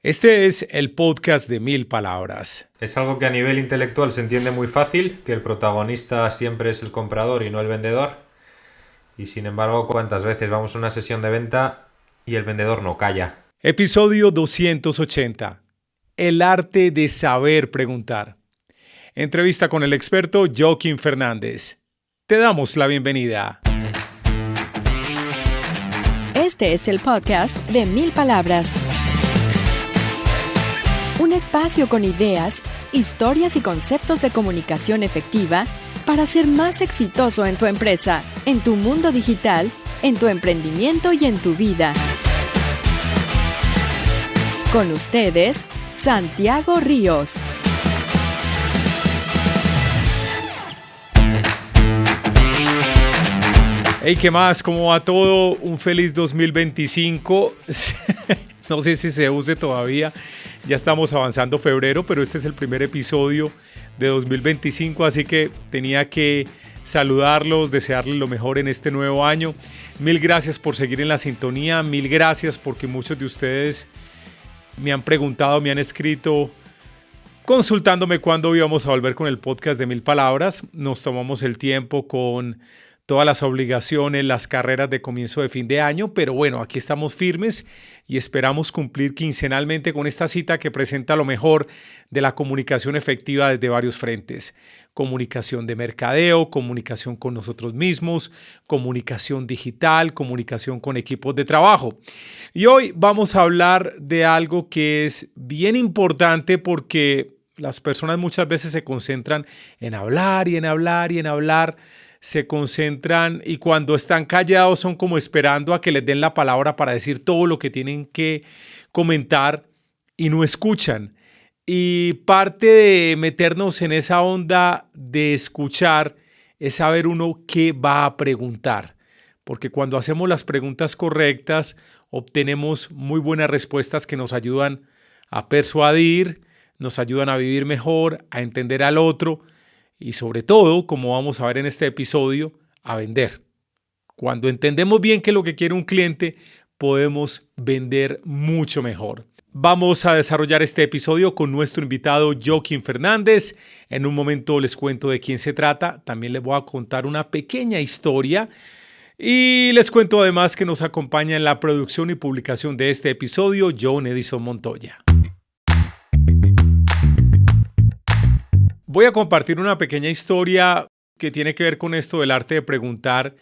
Este es el podcast de 1000 palabras. Es algo que a nivel intelectual se entiende muy fácil, que el protagonista siempre es el comprador y no el vendedor. Y sin embargo, ¿cuántas veces vamos a una sesión de venta y el vendedor no calla? Episodio 280. El arte de saber preguntar. Entrevista con el experto Joaquín Fernández. Te damos la bienvenida. Este es el podcast de 1000 palabras. Un espacio con ideas, historias y conceptos de comunicación efectiva para ser más exitoso en tu empresa, en tu mundo digital, en tu emprendimiento y en tu vida. Con ustedes, Santiago Ríos. Hey, ¿qué más? ¿Cómo va todo? Un feliz 2025. No sé si se use todavía. Ya estamos avanzando febrero, pero este es el primer episodio de 2025, así que tenía que saludarlos, desearles lo mejor en este nuevo año. Mil gracias por seguir en la sintonía, mil gracias porque muchos de ustedes me han preguntado, me han escrito, consultándome cuándo íbamos a volver con el podcast de 1000 palabras. Nos tomamos el tiempo con todas las obligaciones, las carreras de comienzo de fin de año, pero bueno, aquí estamos firmes y esperamos cumplir quincenalmente con esta cita que presenta lo mejor de la comunicación efectiva desde varios frentes. Comunicación de mercadeo, comunicación con nosotros mismos, comunicación digital, comunicación con equipos de trabajo. Y hoy vamos a hablar de algo que es bien importante porque las personas muchas veces se concentran en hablar y en hablar y en hablar. Se concentran y cuando están callados son como esperando a que les den la palabra para decir todo lo que tienen que comentar y no escuchan. Y parte de meternos en esa onda de escuchar es saber uno qué va a preguntar. Porque cuando hacemos las preguntas correctas obtenemos muy buenas respuestas que nos ayudan a persuadir, nos ayudan a vivir mejor, a entender al otro. Y sobre todo, como vamos a ver en este episodio, a vender. Cuando entendemos bien qué es lo que quiere un cliente, podemos vender mucho mejor. Vamos a desarrollar este episodio con nuestro invitado Joaquín Fernández. En un momento les cuento de quién se trata. También les voy a contar una pequeña historia. Y les cuento además que nos acompaña en la producción y publicación de este episodio John Edison Montoya. Voy a compartir una pequeña historia que tiene que ver con esto del arte de preguntar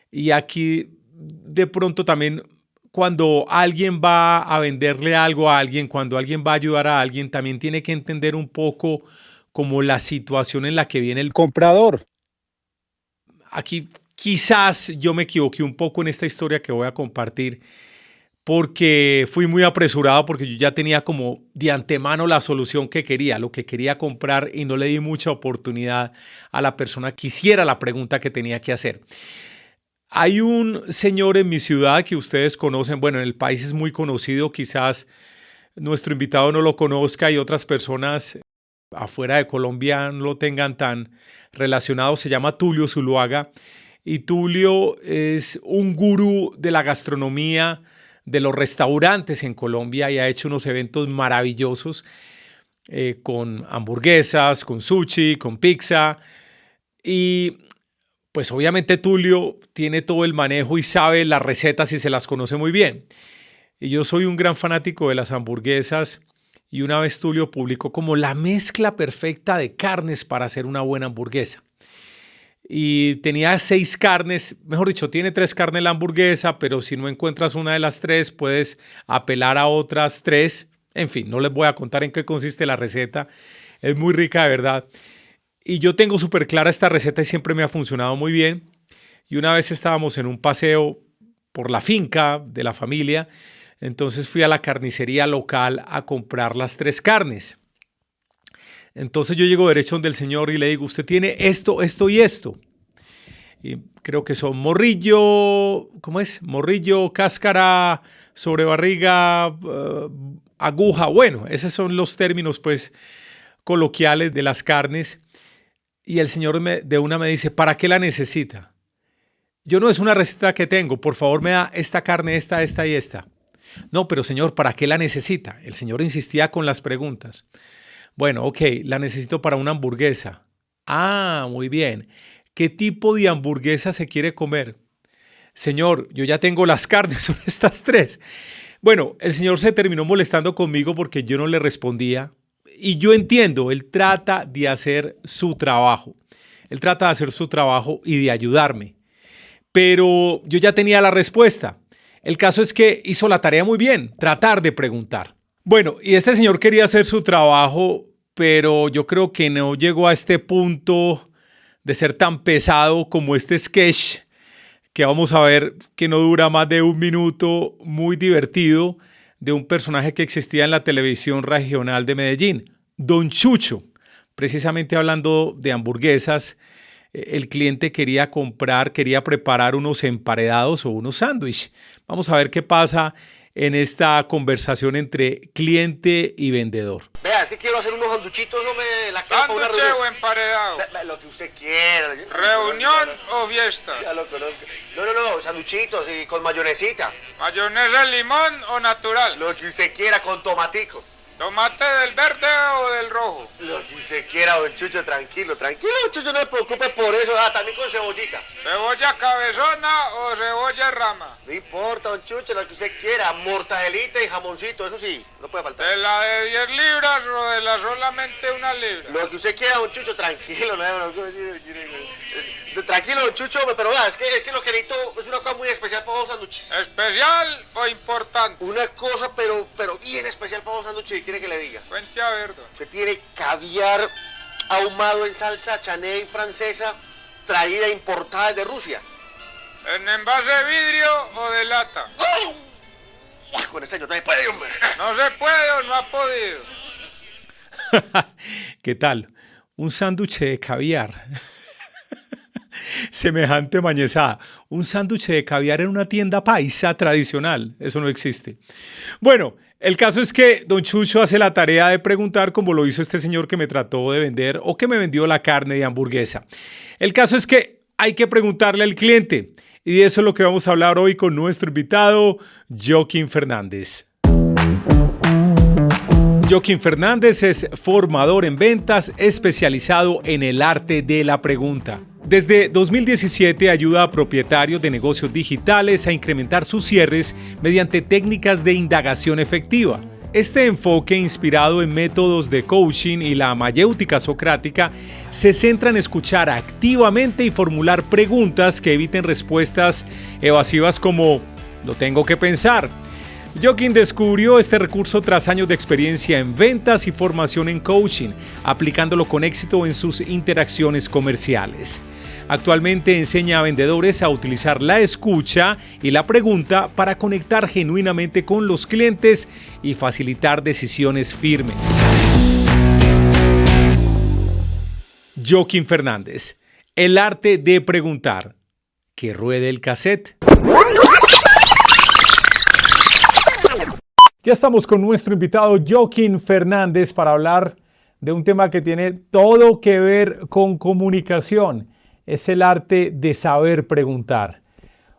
y aquí de pronto también cuando alguien va a venderle algo a alguien, cuando alguien va a ayudar a alguien, también tiene que entender un poco como la situación en la que viene el comprador. Aquí quizás yo me equivoqué un poco en esta historia que voy a compartir porque fui muy apresurado porque yo ya tenía como de antemano la solución que quería, lo que quería comprar y no le di mucha oportunidad a la persona que hiciera la pregunta que tenía que hacer. Hay un señor en mi ciudad que ustedes conocen, bueno, en el país es muy conocido, quizás nuestro invitado no lo conozca y otras personas afuera de Colombia no lo tengan tan relacionado, se llama Tulio Zuluaga y Tulio es un gurú de la gastronomía, de los restaurantes en Colombia y ha hecho unos eventos maravillosos con hamburguesas, con sushi, con pizza y pues obviamente Tulio tiene todo el manejo y sabe las recetas y se las conoce muy bien. Y yo soy un gran fanático de las hamburguesas y una vez Tulio publicó como la mezcla perfecta de carnes para hacer una buena hamburguesa. Y tenía 6 carnes, mejor dicho, tiene 3 carnes la hamburguesa, pero si no encuentras una de las 3, puedes apelar a otras 3. En fin, no les voy a contar en qué consiste la receta, es muy rica de verdad. Y yo tengo súper clara esta receta y siempre me ha funcionado muy bien. Y una vez estábamos en un paseo por la finca de la familia, entonces fui a la carnicería local a comprar las 3 carnes. Entonces yo llego derecho donde el señor y le digo, usted tiene esto, esto y esto. Y creo que son morrillo, ¿cómo es? Morrillo, cáscara, sobrebarriga, aguja. Bueno, esos son los términos pues coloquiales de las carnes. Y el señor de una me dice, ¿para qué la necesita? Yo no es una receta que tengo, por favor me da esta carne, esta y esta. No, pero señor, ¿para qué la necesita? El señor insistía con las preguntas. Bueno, ok, la necesito para una hamburguesa. Ah, muy bien. ¿Qué tipo de hamburguesa se quiere comer? Señor, yo ya tengo las carnes, son estas tres. Bueno, el señor se terminó molestando conmigo porque yo no le respondía. Y yo entiendo, él trata de hacer su trabajo. Él trata de hacer su trabajo y de ayudarme. Pero yo ya tenía la respuesta. El caso es que hizo la tarea muy bien, tratar de preguntar. Bueno, y este señor quería hacer su trabajo, pero yo creo que no llegó a este punto de ser tan pesado como este sketch que vamos a ver, que no dura más de un minuto, muy divertido, de un personaje que existía en la televisión regional de Medellín, Don Chucho. Precisamente hablando de hamburguesas, el cliente quería preparar unos emparedados o unos sándwiches. Vamos a ver qué pasa en esta conversación entre cliente y vendedor. Vea, es que quiero hacer unos sanduchitos, no me la capa, una ¿Sándwich o emparedado? Lo que usted quiera. ¿Reunión o fiesta? Ya lo conozco. No, sanduchitos y con mayonesita. ¿Mayonesa limón o natural? Lo que usted quiera, con tomatico. ¿Tomate del verde o del rojo? Lo que usted quiera, don Chucho, tranquilo, don Chucho, no se preocupe por eso. Ah, también con cebollita. ¿Cebolla cabezona o cebolla rama? No importa, don Chucho, lo que usted quiera. Mortadelita y jamoncito, eso sí, no puede faltar. ¿De la de 10 libras o de la solamente una libra? Lo que usted quiera, don Chucho, tranquilo, tranquilo, don Chucho, pero vea, es que lo que necesito es una cosa muy especial para los sándwiches. ¿Especial o importante? Una cosa, pero bien especial para los sándwiches, y quiere que le diga. Cuente a ver, don. Usted tiene caviar ahumado en salsa chaney francesa, traída e importada de Rusia. ¿En envase de vidrio o de lata? ¡Oh! Con este señor no se puede, hombre. No se puede o no ha podido. ¿Qué tal? Un sándwich de caviar. Semejante mañezada. Un sándwich de caviar en una tienda paisa tradicional. Eso no existe. Bueno, el caso es que don Chucho hace la tarea de preguntar como lo hizo este señor que me trató de vender o que me vendió la carne de hamburguesa. El caso es que hay que preguntarle al cliente. Y de eso es lo que vamos a hablar hoy con nuestro invitado, Joaquín Fernández. Joaquín Fernández es formador en ventas especializado en el arte de la pregunta. Desde 2017 ayuda a propietarios de negocios digitales a incrementar sus cierres mediante técnicas de indagación efectiva. Este enfoque, inspirado en métodos de coaching y la mayéutica socrática, se centra en escuchar activamente y formular preguntas que eviten respuestas evasivas como «lo tengo que pensar». Joaquín descubrió este recurso tras años de experiencia en ventas y formación en coaching, aplicándolo con éxito en sus interacciones comerciales. Actualmente enseña a vendedores a utilizar la escucha y la pregunta para conectar genuinamente con los clientes y facilitar decisiones firmes. Joaquín Fernández, el arte de preguntar. Que ruede el cassette. Ya estamos con nuestro invitado Joaquín Fernández para hablar de un tema que tiene todo que ver con comunicación. Es el arte de saber preguntar.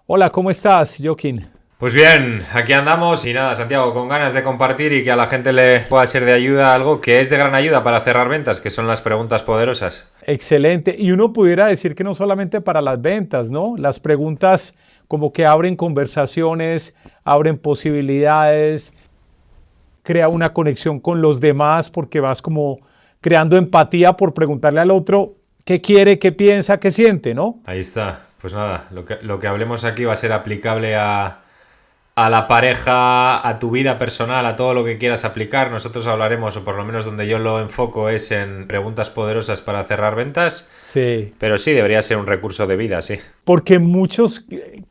Hola, ¿cómo estás, Joaquín? Pues bien, aquí andamos y nada, Santiago, con ganas de compartir y que a la gente le pueda ser de ayuda algo que es de gran ayuda para cerrar ventas, que son las preguntas poderosas. Excelente. Y uno pudiera decir que no solamente para las ventas, ¿no? Las preguntas como que abren conversaciones, abren posibilidades, crea una conexión con los demás porque vas como creando empatía por preguntarle al otro qué quiere, qué piensa, qué siente, ¿no? Ahí está. Pues nada, lo que hablemos aquí va a ser aplicable a la pareja, a tu vida personal, a todo lo que quieras aplicar. Nosotros hablaremos, o por lo menos donde yo lo enfoco, es en preguntas poderosas para cerrar ventas. Sí. Pero sí, debería ser un recurso de vida, sí. Porque muchos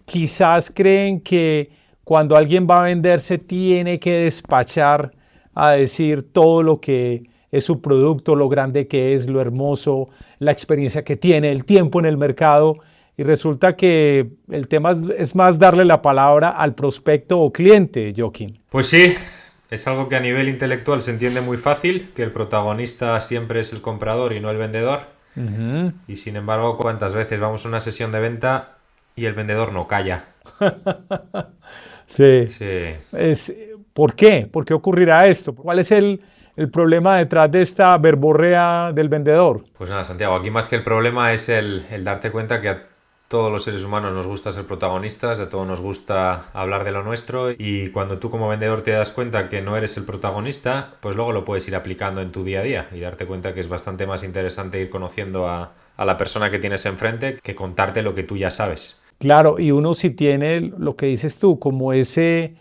quizás creen que cuando alguien va a venderse tiene que despachar a decir todo lo que es su producto, lo grande que es, lo hermoso, la experiencia que tiene, el tiempo en el mercado. Y resulta que el tema es más darle la palabra al prospecto o cliente, Joaquín. Pues sí, es algo que a nivel intelectual se entiende muy fácil, que el protagonista siempre es el comprador y no el vendedor. Uh-huh. Y sin embargo, ¿cuántas veces vamos a una sesión de venta y el vendedor no calla? Sí. Sí. ¿Por qué? ¿Por qué ocurrirá esto? ¿Cuál es el problema detrás de esta verborrea del vendedor? Pues nada, Santiago, aquí más que el problema es el darte cuenta que a todos los seres humanos nos gusta ser protagonistas, a todos nos gusta hablar de lo nuestro, y cuando tú como vendedor te das cuenta que no eres el protagonista, pues luego lo puedes ir aplicando en tu día a día y darte cuenta que es bastante más interesante ir conociendo a la persona que tienes enfrente que contarte lo que tú ya sabes. Claro, y uno si tiene lo que dices tú, como ese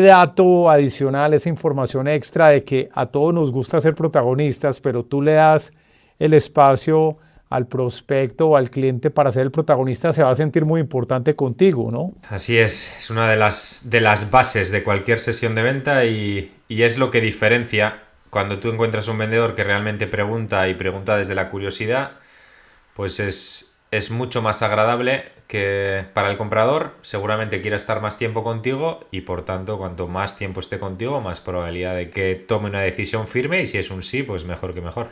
dato adicional, esa información extra de que a todos nos gusta ser protagonistas, pero tú le das el espacio al prospecto o al cliente para ser el protagonista, se va a sentir muy importante contigo, ¿no? Así es una de las bases de cualquier sesión de venta y es lo que diferencia cuando tú encuentras un vendedor que realmente pregunta y pregunta desde la curiosidad, pues es mucho más agradable que para el comprador, seguramente quiera estar más tiempo contigo y por tanto cuanto más tiempo esté contigo, más probabilidad de que tome una decisión firme y si es un sí, pues mejor que mejor.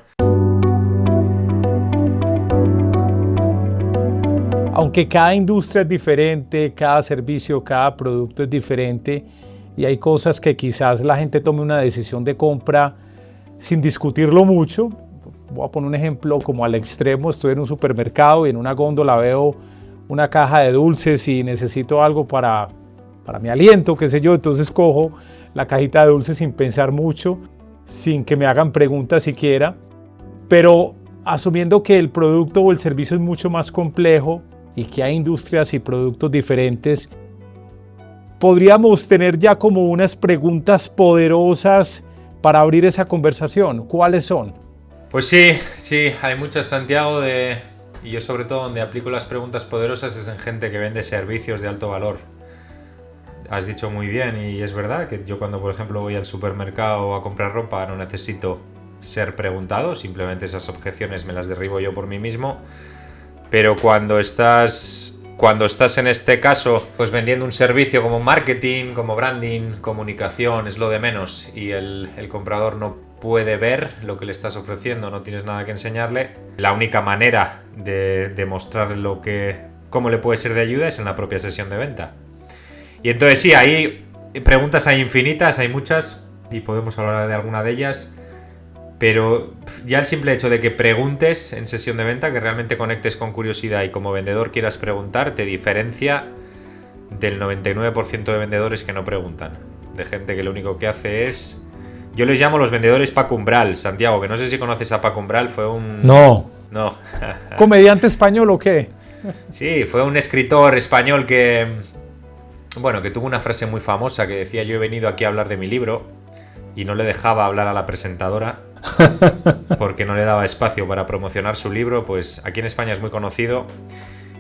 Aunque cada industria es diferente, cada servicio, cada producto es diferente y hay cosas que quizás la gente tome una decisión de compra sin discutirlo mucho. Voy a poner un ejemplo como al extremo, estoy en un supermercado y en una góndola veo una caja de dulces y necesito algo para mi aliento, qué sé yo, entonces cojo la cajita de dulces sin pensar mucho, sin que me hagan preguntas siquiera, pero asumiendo que el producto o el servicio es mucho más complejo y que hay industrias y productos diferentes, podríamos tener ya como unas preguntas poderosas para abrir esa conversación. ¿Cuáles son? Pues sí, hay muchas, Santiago, y yo sobre todo donde aplico las preguntas poderosas es en gente que vende servicios de alto valor. Has dicho muy bien y es verdad que yo cuando por ejemplo voy al supermercado a comprar ropa no necesito ser preguntado, simplemente esas objeciones me las derribo yo por mí mismo, pero cuando estás en este caso pues vendiendo un servicio como marketing, como branding, comunicación, es lo de menos y el comprador no puede ver lo que le estás ofreciendo, no tienes nada que enseñarle, la única manera de mostrarle cómo le puede ser de ayuda es en la propia sesión de venta. Y entonces sí, hay preguntas, hay infinitas, hay muchas y podemos hablar de alguna de ellas, pero ya el simple hecho de que preguntes en sesión de venta, que realmente conectes con curiosidad y como vendedor quieras preguntar, te diferencia del 99% de vendedores que no preguntan, de gente que lo único que hace es... Yo les llamo los vendedores Paco Umbral, Santiago, que no sé si conoces a Paco Umbral, fue un... No. ¿Comediante español o qué? Sí, fue un escritor español que tuvo una frase muy famosa que decía: yo he venido aquí a hablar de mi libro, y no le dejaba hablar a la presentadora porque no le daba espacio para promocionar su libro. Pues aquí en España es muy conocido.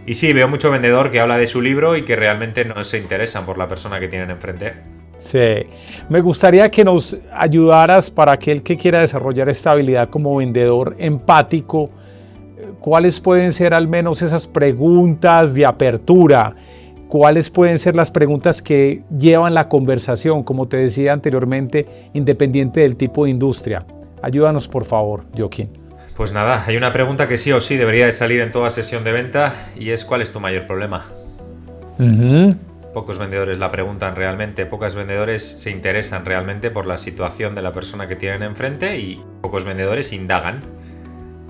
Y sí, veo mucho vendedor que habla de su libro y que realmente no se interesan por la persona que tienen enfrente. Sí, me gustaría que nos ayudaras para aquel que quiera desarrollar esta habilidad como vendedor empático. ¿Cuáles pueden ser al menos esas preguntas de apertura? ¿Cuáles pueden ser las preguntas que llevan la conversación, como te decía anteriormente, independiente del tipo de industria? Ayúdanos, por favor, Joaquín. Pues nada, hay una pregunta que sí o sí debería de salir en toda sesión de venta y es: ¿cuál es tu mayor problema? Pocos vendedores la preguntan realmente, pocos vendedores se interesan realmente por la situación de la persona que tienen enfrente y pocos vendedores indagan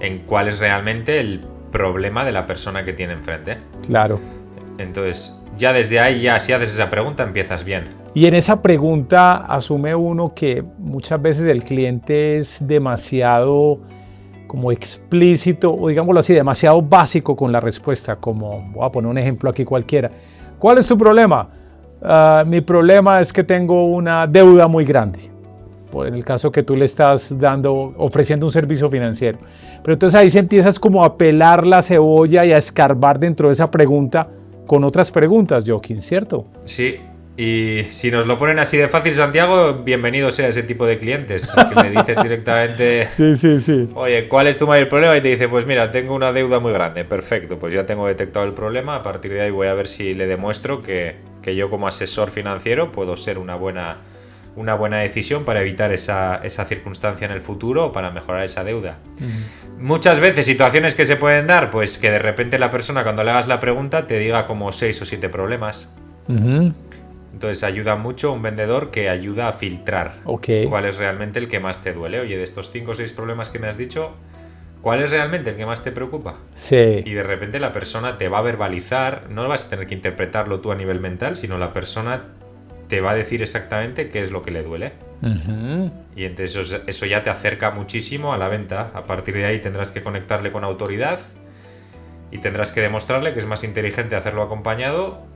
en cuál es realmente el problema de la persona que tiene enfrente. Claro. Entonces, ya desde ahí, si haces esa pregunta, empiezas bien. Y en esa pregunta asume uno que muchas veces el cliente es demasiado como explícito, o digámoslo así, demasiado básico con la respuesta, como, voy a poner un ejemplo aquí cualquiera. ¿Cuál es tu problema? Mi problema es que tengo una deuda muy grande. En el caso que tú le estás ofreciendo un servicio financiero. Pero entonces ahí se empiezas como a pelar la cebolla y a escarbar dentro de esa pregunta con otras preguntas, Joaquín, ¿cierto? Sí, y si nos lo ponen así de fácil, Santiago, bienvenido sea ese tipo de clientes, que le dices directamente, sí. Oye, ¿cuál es tu mayor problema? Y te dice, pues mira, tengo una deuda muy grande. Perfecto, pues ya tengo detectado el problema, a partir de ahí voy a ver si le demuestro que yo como asesor financiero puedo ser una buena decisión para evitar esa circunstancia en el futuro o para mejorar esa deuda. Muchas veces situaciones que se pueden dar, pues que de repente la persona cuando le hagas la pregunta te diga como 6 o 7 problemas. Entonces ayuda mucho un vendedor que ayuda a filtrar cuál es realmente el que más te duele. Oye, de estos 5 o 6 problemas que me has dicho, ¿cuál es realmente el que más te preocupa? Sí. Y de repente la persona te va a verbalizar, no vas a tener que interpretarlo tú a nivel mental, sino la persona te va a decir exactamente qué es lo que le duele. Uh-huh. Y entonces eso ya te acerca muchísimo a la venta. A partir de ahí tendrás que conectarle con autoridad y tendrás que demostrarle que es más inteligente hacerlo acompañado.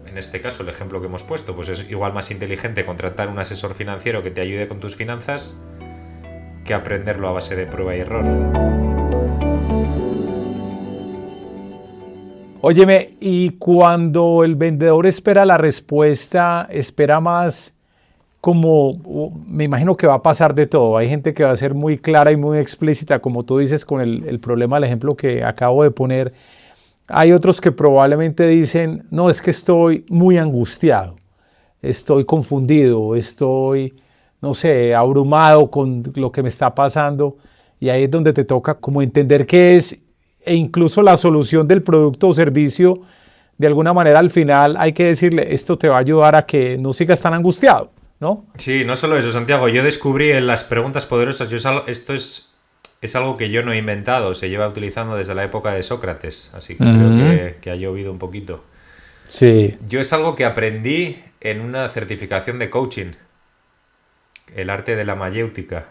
En este caso, el ejemplo que hemos puesto, pues es igual más inteligente contratar un asesor financiero que te ayude con tus finanzas que aprenderlo a base de prueba y error. Óyeme, y cuando el vendedor espera la respuesta, espera más como, me imagino que va a pasar de todo. Hay gente que va a ser muy clara y muy explícita, como tú dices, con el problema, el ejemplo que acabo de poner. Hay otros que probablemente dicen, no, es que estoy muy angustiado, estoy confundido, estoy, no sé, abrumado con lo que me está pasando. Y ahí es donde te toca como entender qué es, e incluso la solución del producto o servicio. De alguna manera al final hay que decirle, esto te va a ayudar a que no sigas tan angustiado, ¿no? Sí, no solo eso, Santiago. Yo descubrí en las preguntas poderosas, esto es algo que yo no he inventado, se lleva utilizando desde la época de Sócrates, así que creo que ha llovido un poquito. Sí. Yo es algo que aprendí en una certificación de coaching, el arte de la mayéutica,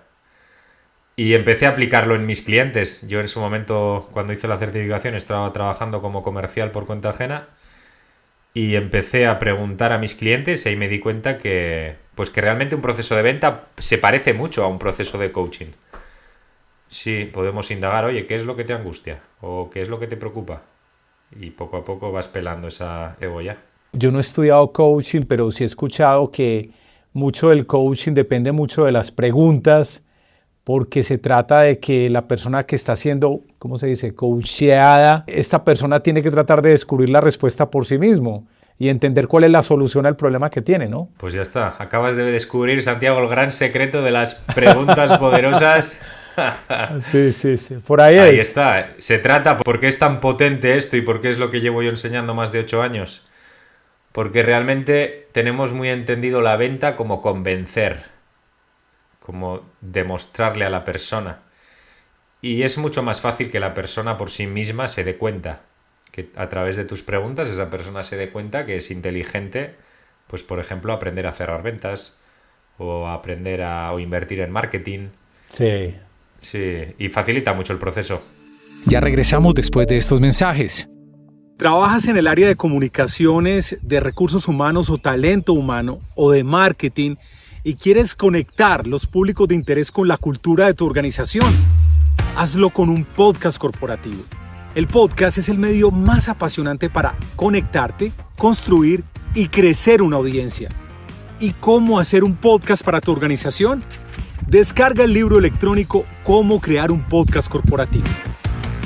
y empecé a aplicarlo en mis clientes. Yo en su momento, cuando hice la certificación, estaba trabajando como comercial por cuenta ajena y empecé a preguntar a mis clientes y ahí me di cuenta que realmente un proceso de venta se parece mucho a un proceso de coaching. Sí, podemos indagar, oye, ¿qué es lo que te angustia? ¿O qué es lo que te preocupa? Y poco a poco vas pelando esa cebolla. Yo no he estudiado coaching, pero sí he escuchado que mucho del coaching depende mucho de las preguntas, porque se trata de que la persona que está siendo, ¿cómo se dice?, coacheada, esta persona tiene que tratar de descubrir la respuesta por sí mismo y entender cuál es la solución al problema que tiene, ¿no? Pues ya está, acabas de descubrir, Santiago, el gran secreto de las preguntas poderosas. Sí, por ahí Ahí es. está, se trata, ¿por qué es tan potente esto y por qué es lo que llevo yo enseñando más de 8 años? Porque realmente tenemos muy entendido la venta como convencer, como demostrarle a la persona. Y es mucho más fácil que la persona por sí misma se dé cuenta, que a través de tus preguntas esa persona se dé cuenta que es inteligente, pues por ejemplo aprender a cerrar ventas o aprender o invertir en marketing. Sí. Sí, y facilita mucho el proceso. Ya regresamos después de estos mensajes. ¿Trabajas en el área de comunicaciones, de recursos humanos o talento humano o de marketing y quieres conectar los públicos de interés con la cultura de tu organización? Hazlo con un podcast corporativo. El podcast es el medio más apasionante para conectarte, construir y crecer una audiencia. ¿Y cómo hacer un podcast para tu organización? Descarga el libro electrónico Cómo crear un podcast corporativo.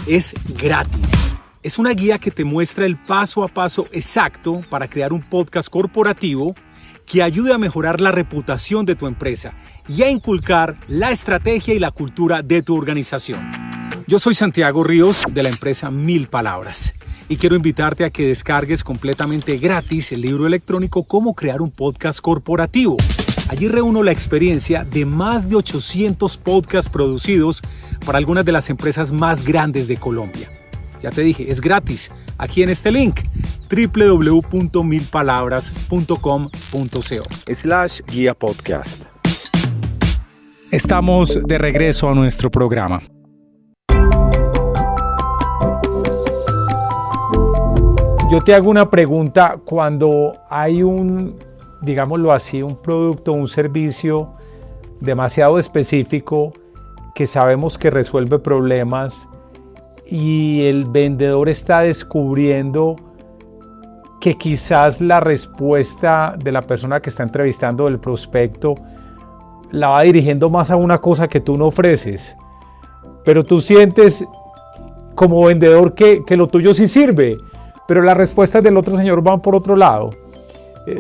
Es gratis. Es una guía que te muestra el paso a paso exacto para crear un podcast corporativo que ayude a mejorar la reputación de tu empresa y a inculcar la estrategia y la cultura de tu organización. Yo soy Santiago Ríos de la empresa 1000 Palabras y quiero invitarte a que descargues completamente gratis el libro electrónico Cómo crear un podcast corporativo. Allí reúno la experiencia de más de 800 podcasts producidos para algunas de las empresas más grandes de Colombia. Ya te dije, es gratis. Aquí en este link, www.milpalabras.com.co/guía podcast. Estamos de regreso a nuestro programa. Yo te hago una pregunta. Cuando hay digámoslo así, un producto, un servicio demasiado específico que sabemos que resuelve problemas y el vendedor está descubriendo que quizás la respuesta de la persona que está entrevistando, del prospecto, la va dirigiendo más a una cosa que tú no ofreces, pero tú sientes como vendedor que lo tuyo sí sirve, pero las respuestas del otro señor van por otro lado.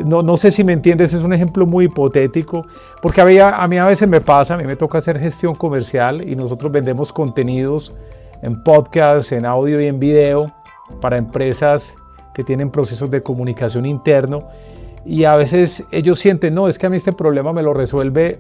No sé si me entiendes, es un ejemplo muy hipotético, porque a mí a veces me pasa, a mí me toca hacer gestión comercial y nosotros vendemos contenidos en podcast, en audio y en video para empresas que tienen procesos de comunicación interno, y a veces ellos sienten, no, es que a mí este problema me lo resuelve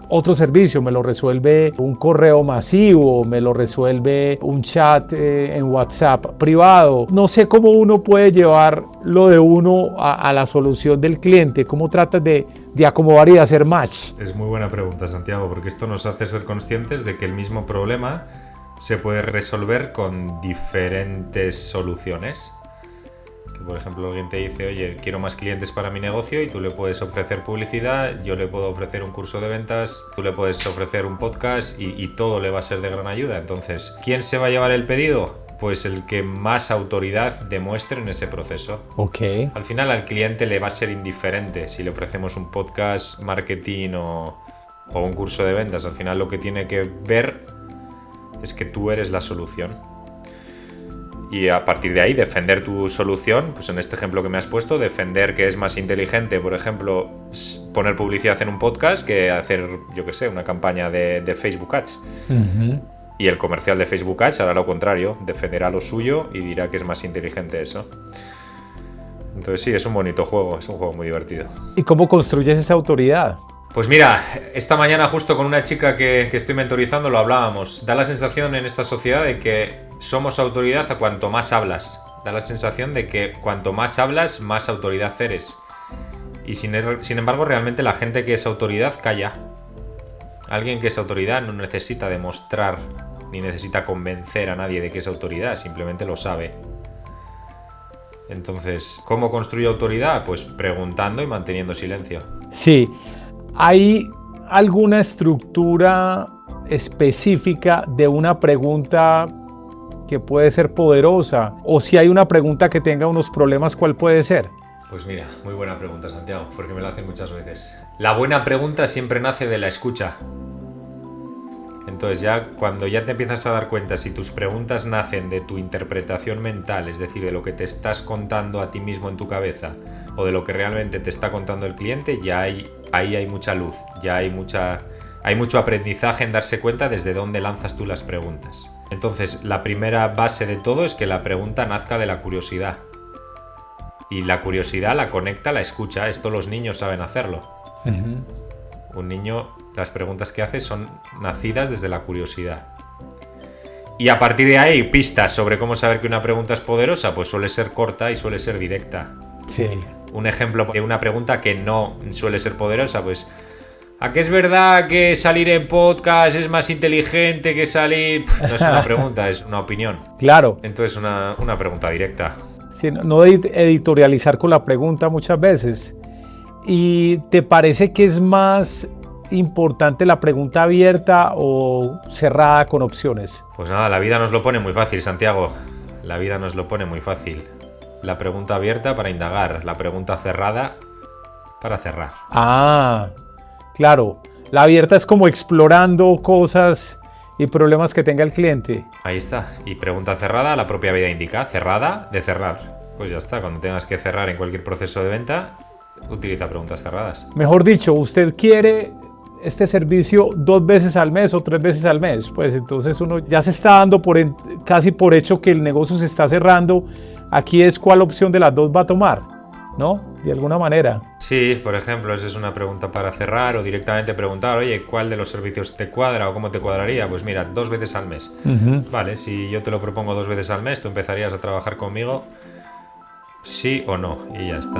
otro servicio, me lo resuelve un correo masivo, me lo resuelve un chat en WhatsApp privado. No sé cómo uno puede llevar lo de uno a la solución del cliente, cómo tratas de acomodar y de hacer match. Es muy buena pregunta, Santiago, porque esto nos hace ser conscientes de que el mismo problema se puede resolver con diferentes soluciones. Que, por ejemplo, alguien te dice, oye, quiero más clientes para mi negocio, y tú le puedes ofrecer publicidad, yo le puedo ofrecer un curso de ventas, tú le puedes ofrecer un podcast, y todo le va a ser de gran ayuda. Entonces, ¿quién se va a llevar el pedido? Pues el que más autoridad demuestre en ese proceso. Ok. Al final al cliente le va a ser indiferente si le ofrecemos un podcast, marketing o un curso de ventas. Al final lo que tiene que ver es que tú eres la solución. Y a partir de ahí defender tu solución, pues en este ejemplo que me has puesto, defender que es más inteligente, por ejemplo, poner publicidad en un podcast que hacer, yo qué sé, una campaña de Facebook Ads. Uh-huh. Y el comercial de Facebook Ads hará lo contrario, defenderá lo suyo y dirá que es más inteligente eso. Entonces sí, es un bonito juego, es un juego muy divertido. ¿Y cómo construyes esa autoridad? Pues mira, esta mañana justo con una chica que estoy mentorizando lo hablábamos. Da la sensación en esta sociedad de que somos autoridad a cuanto más hablas. Da la sensación de que cuanto más hablas, más autoridad eres. Y sin embargo, realmente la gente que es autoridad calla. Alguien que es autoridad no necesita demostrar ni necesita convencer a nadie de que es autoridad, simplemente lo sabe. Entonces, ¿cómo construye autoridad? Pues preguntando y manteniendo silencio. Sí. ¿Hay alguna estructura específica de una pregunta que puede ser poderosa? O si hay una pregunta que tenga unos problemas, ¿cuál puede ser? Pues mira, muy buena pregunta, Santiago, porque me la hacen muchas veces. La buena pregunta siempre nace de la escucha. Entonces cuando ya te empiezas a dar cuenta si tus preguntas nacen de tu interpretación mental, es decir, de lo que te estás contando a ti mismo en tu cabeza, o de lo que realmente te está contando el cliente, ahí hay mucha luz, ya hay mucho aprendizaje en darse cuenta desde dónde lanzas tú las preguntas. Entonces, la primera base de todo es que la pregunta nazca de la curiosidad. Y la curiosidad la conecta a la escucha. Esto los niños saben hacerlo. Uh-huh. Un niño, las preguntas que hace son nacidas desde la curiosidad. Y a partir de ahí, pistas sobre cómo saber que una pregunta es poderosa, pues suele ser corta y suele ser directa. Sí. Un ejemplo de una pregunta que no suele ser poderosa, pues ¿a qué es verdad que salir en podcast es más inteligente que salir? No es una pregunta, es una opinión. Claro. Entonces una pregunta directa. Sí, no editorializar con la pregunta muchas veces. ¿Y te parece que es más importante la pregunta abierta o cerrada con opciones? Pues nada, la vida nos lo pone muy fácil, Santiago. La vida nos lo pone muy fácil. La pregunta abierta para indagar, la pregunta cerrada para cerrar. Ah, claro. La abierta es como explorando cosas y problemas que tenga el cliente. Ahí está. Y pregunta cerrada, la propia vida indica. Cerrada de cerrar. Pues ya está. Cuando tengas que cerrar en cualquier proceso de venta, utiliza preguntas cerradas. Mejor dicho, usted quiere este servicio 2 veces al mes o 3 veces al mes. Pues entonces uno ya se está dando casi por hecho que el negocio se está cerrando. Aquí es cuál opción de las dos va a tomar, ¿no? De alguna manera. Sí, por ejemplo, esa es una pregunta para cerrar, o directamente preguntar, oye, ¿cuál de los servicios te cuadra o cómo te cuadraría? Pues mira, 2 veces al mes. Uh-huh. Vale, si yo te lo propongo 2 veces al mes, ¿tú empezarías a trabajar conmigo? Sí o no, y ya está.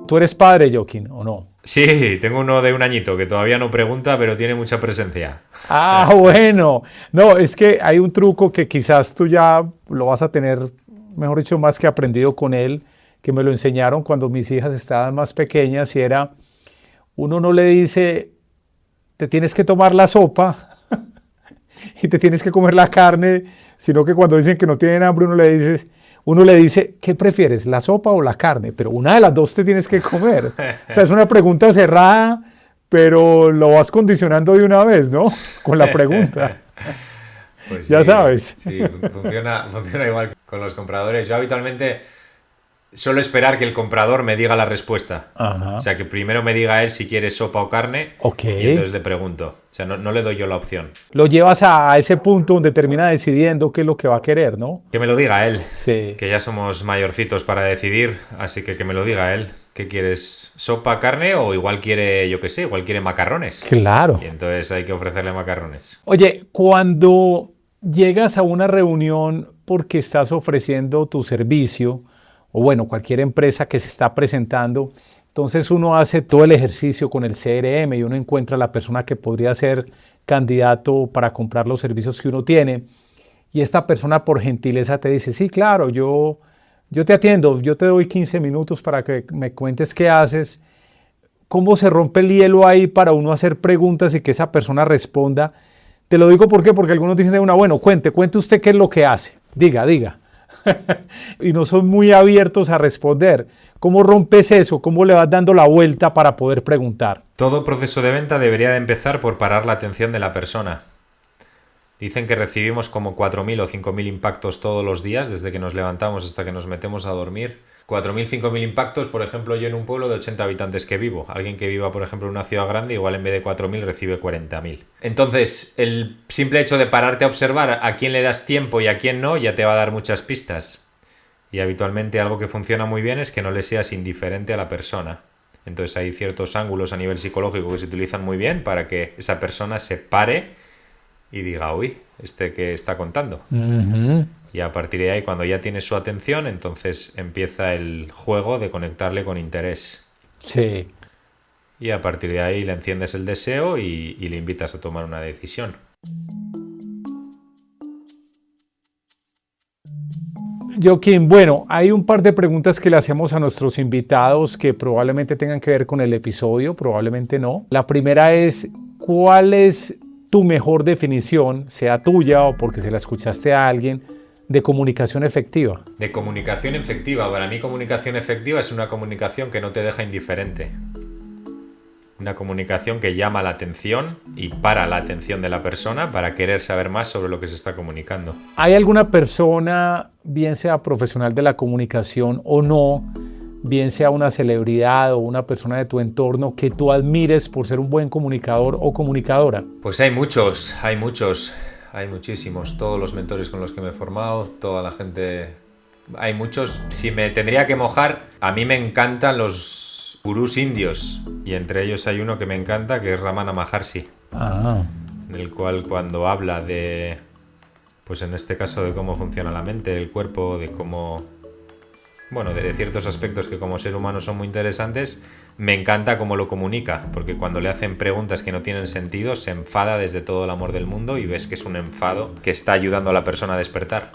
¿Tú eres padre, Joaquín, o no? Sí, tengo uno de 1 añito que todavía no pregunta, pero tiene mucha presencia. Ah, bueno. No, es que hay un truco que quizás tú ya lo vas a tener, mejor dicho, más que aprendido con él, que me lo enseñaron cuando mis hijas estaban más pequeñas, y era, uno no le dice, te tienes que tomar la sopa y te tienes que comer la carne, sino que cuando dicen que no tienen hambre, uno le dice, ¿qué prefieres, la sopa o la carne? Pero una de las dos te tienes que comer. O sea, es una pregunta cerrada, pero lo vas condicionando de una vez, ¿no? Con la pregunta. Pues ya sí, sabes. Sí, funciona igual con los compradores. Yo habitualmente suelo esperar que el comprador me diga la respuesta. Ajá. O sea, que primero me diga él si quiere sopa o carne. Ok. Y entonces le pregunto. O sea, no le doy yo la opción. Lo llevas a ese punto donde termina decidiendo qué es lo que va a querer, ¿no? Que me lo diga él. Sí. Que ya somos mayorcitos para decidir, así que me lo diga él. ¿Qué quieres? ¿Sopa, carne o igual quiere, yo qué sé, igual quiere macarrones? Claro. Y entonces hay que ofrecerle macarrones. Oye, cuando llegas a una reunión porque estás ofreciendo tu servicio, o bueno, cualquier empresa que se está presentando, entonces uno hace todo el ejercicio con el CRM y uno encuentra a la persona que podría ser candidato para comprar los servicios que uno tiene. Y esta persona por gentileza te dice, sí, claro, yo te atiendo, yo te doy 15 minutos para que me cuentes qué haces. ¿Cómo se rompe el hielo ahí para uno hacer preguntas y que esa persona responda? Te lo digo porque algunos dicen, bueno, cuente usted qué es lo que hace. Diga. Y no son muy abiertos a responder. ¿Cómo rompes eso? ¿Cómo le vas dando la vuelta para poder preguntar? Todo proceso de venta debería de empezar por parar la atención de la persona. Dicen que recibimos como 4.000 o 5.000 impactos todos los días, desde que nos levantamos hasta que nos metemos a dormir. 4.000, 5.000 impactos, por ejemplo, yo en un pueblo de 80 habitantes que vivo. Alguien que viva, por ejemplo, en una ciudad grande, igual en vez de 4.000 recibe 40.000. Entonces, el simple hecho de pararte a observar a quién le das tiempo y a quién no, ya te va a dar muchas pistas. Y habitualmente algo que funciona muy bien es que no le seas indiferente a la persona. Entonces hay ciertos ángulos a nivel psicológico que se utilizan muy bien para que esa persona se pare y diga, uy, ¿qué está contando? Uh-huh. Y a partir de ahí, cuando ya tienes su atención, entonces empieza el juego de conectarle con interés. Sí. Y a partir de ahí le enciendes el deseo y le invitas a tomar una decisión. Joaquín, bueno, hay un par de preguntas que le hacemos a nuestros invitados que probablemente tengan que ver con el episodio, probablemente no. La primera es, ¿cuál es tu mejor definición, sea tuya o porque se la escuchaste a alguien, de comunicación efectiva? De comunicación efectiva. Para mí comunicación efectiva es una comunicación que no te deja indiferente. Una comunicación que llama la atención y para la atención de la persona para querer saber más sobre lo que se está comunicando. ¿Hay alguna persona, bien sea profesional de la comunicación o no, bien sea una celebridad o una persona de tu entorno, que tú admires por ser un buen comunicador o comunicadora? Pues hay muchísimos. Todos los mentores con los que me he formado, toda la gente... Hay muchos. Si me tendría que mojar, a mí me encantan los gurús indios. Y entre ellos hay uno que me encanta, que es Ramana Maharshi. En el cual cuando habla de... Pues en este caso de cómo funciona la mente, el cuerpo, de cómo... Bueno, de ciertos aspectos que como ser humano son muy interesantes, me encanta cómo lo comunica, porque cuando le hacen preguntas que no tienen sentido, se enfada desde todo el amor del mundo y ves que es un enfado que está ayudando a la persona a despertar.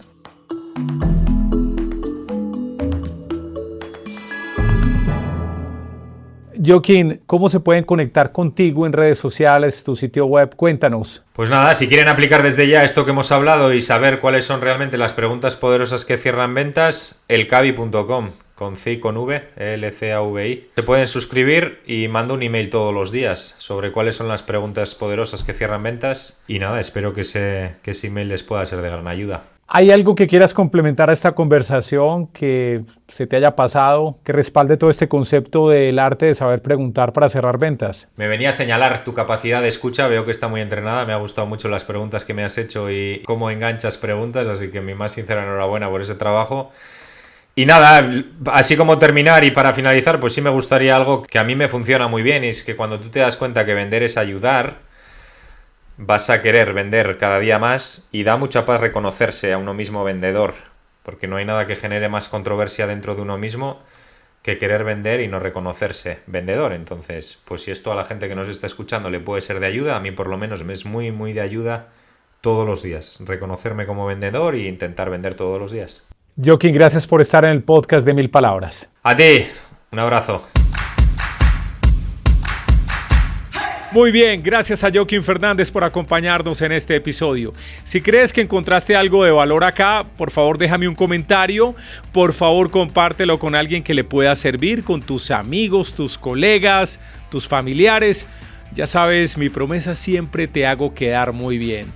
Joaquín, ¿cómo se pueden conectar contigo en redes sociales, tu sitio web? Cuéntanos. Pues nada, si quieren aplicar desde ya esto que hemos hablado y saber cuáles son realmente las preguntas poderosas que cierran ventas, elcavi.com, con C y con V, ELCAVI. Se pueden suscribir y mando un email todos los días sobre cuáles son las preguntas poderosas que cierran ventas. Y nada, espero que ese email les pueda ser de gran ayuda. ¿Hay algo que quieras complementar a esta conversación, que se te haya pasado, que respalde todo este concepto del arte de saber preguntar para cerrar ventas? Me venía a señalar tu capacidad de escucha, veo que está muy entrenada, me ha gustado mucho las preguntas que me has hecho y cómo enganchas preguntas, así que mi más sincera enhorabuena por ese trabajo. Y nada, así como terminar y para finalizar, pues sí me gustaría algo que a mí me funciona muy bien, y es que cuando tú te das cuenta que vender es ayudar, vas a querer vender cada día más y da mucha paz reconocerse a uno mismo vendedor, porque no hay nada que genere más controversia dentro de uno mismo que querer vender y no reconocerse vendedor. Entonces, pues si esto a la gente que nos está escuchando le puede ser de ayuda, a mí por lo menos me es muy, muy de ayuda todos los días. Reconocerme como vendedor e intentar vender todos los días. Joaquín, gracias por estar en el podcast de 1000 Palabras. A ti, un abrazo. Muy bien, gracias a Joaquín Fernández por acompañarnos en este episodio. Si crees que encontraste algo de valor acá, por favor déjame un comentario, por favor compártelo con alguien que le pueda servir, con tus amigos, tus colegas, tus familiares. Ya sabes, mi promesa siempre te hago quedar muy bien.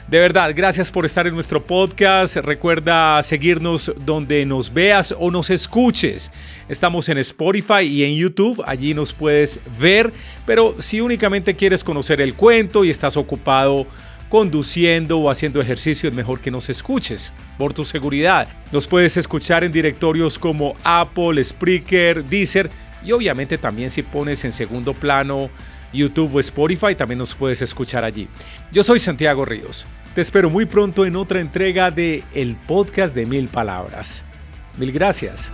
De verdad, gracias por estar en nuestro podcast. Recuerda seguirnos donde nos veas o nos escuches. Estamos en Spotify y en YouTube. Allí nos puedes ver. Pero si únicamente quieres conocer el cuento y estás ocupado conduciendo o haciendo ejercicio, es mejor que nos escuches por tu seguridad. Nos puedes escuchar en directorios como Apple, Spreaker, Deezer y obviamente también si pones en segundo plano YouTube o Spotify, también nos puedes escuchar allí. Yo soy Santiago Ríos. Te espero muy pronto en otra entrega de El Podcast de 1000 Palabras. Mil gracias.